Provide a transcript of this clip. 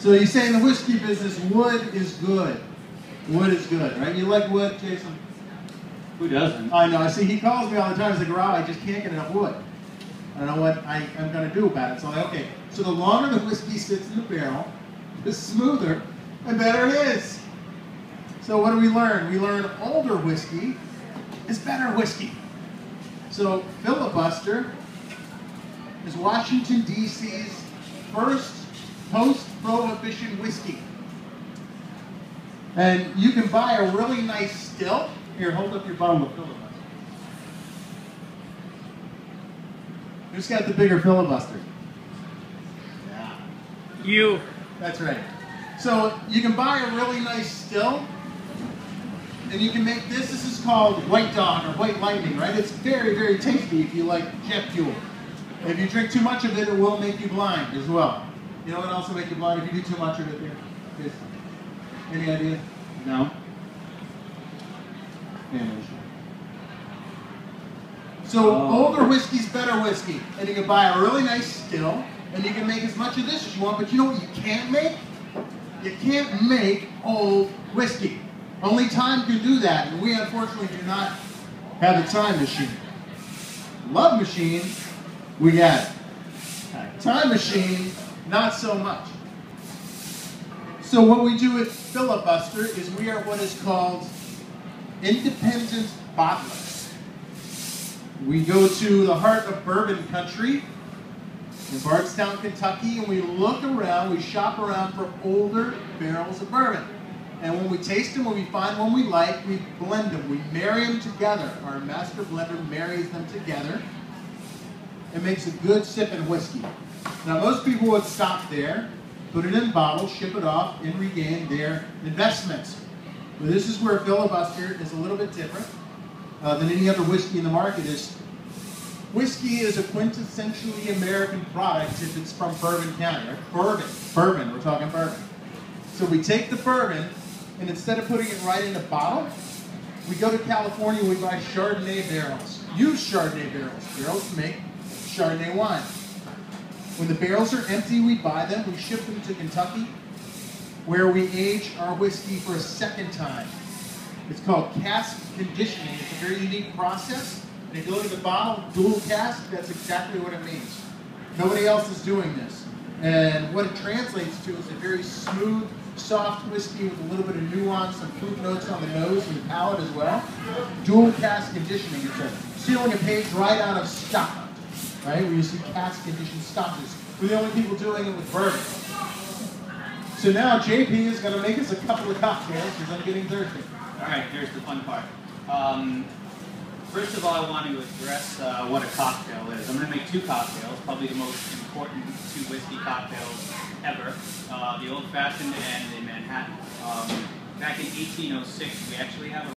So you say in the whiskey business, wood is good. Wood is good, right? You like wood, Jason? Who doesn't? I know. See, he calls me all the time. He's like, Rob, I just can't get enough wood. I don't know what I'm going to do about it. So I'm like, okay. So the longer the whiskey sits in the barrel, the smoother and better it is. So what do we learn? We learn older whiskey is better whiskey. So Filibuster is Washington, D.C.'s first post-prohibition whiskey. And you can buy a really nice still. Here, hold up your bottle of Filibuster. Who's got the bigger Filibuster? Yeah. You. That's right. So you can buy a really nice still, and you can make this. This is called White Dog or White Lightning, right? It's very, very tasty if you like jet fuel. If you drink too much of it, it will make you blind as well. You know what else will make you blind if you do too much of it there? Any idea? No? So older whiskey's better whiskey, and you can buy a really nice still, and you can make as much of this as you want, but you know what you can't make? You can't make old whiskey. Only time can do that, and we unfortunately do not have a time machine. Love machine, we got it. Time machine, not so much. So what we do at Filibuster is we are what is called independent bottlers. We go to the heart of Bourbon country in Bardstown, Kentucky, and we look around, we shop around for older barrels of bourbon. And when we taste them, when we find one we like, we blend them. We marry them together. Our master blender marries them together. It makes a good sipping whiskey. Now, most people would stop there, put it in bottles, ship it off, and regain their investments. But this is where Filibuster is a little bit different than any other whiskey in the market. Whiskey is a quintessentially American product if it's from Bourbon County, right? Bourbon, we're talking bourbon. So we take the bourbon, and instead of putting it right in a bottle, we go to California and we buy Chardonnay barrels. Used Chardonnay barrels to make Chardonnay wine. When the barrels are empty, we buy them, we ship them to Kentucky, where we age our whiskey for a second time. It's called cask conditioning. It's a very unique process. And if you look at the bottle, dual cask, that's exactly what it means. Nobody else is doing this. And what it translates to is a very smooth, soft whiskey with a little bit of nuance, some fruit notes on the nose and the palate as well. Dual cask conditioning. It's stealing a page right out of stock, right? Where you see cask conditioned scotches. We're the only people doing it with bourbon. So now JP is going to make us a couple of cocktails because I'm getting thirsty. All right, here's the fun part. First of all, I want to address what a cocktail is. I'm going to make two cocktails, probably the most important two whiskey cocktails ever. The Old Fashioned and the Manhattan. Back in 1806, we actually have a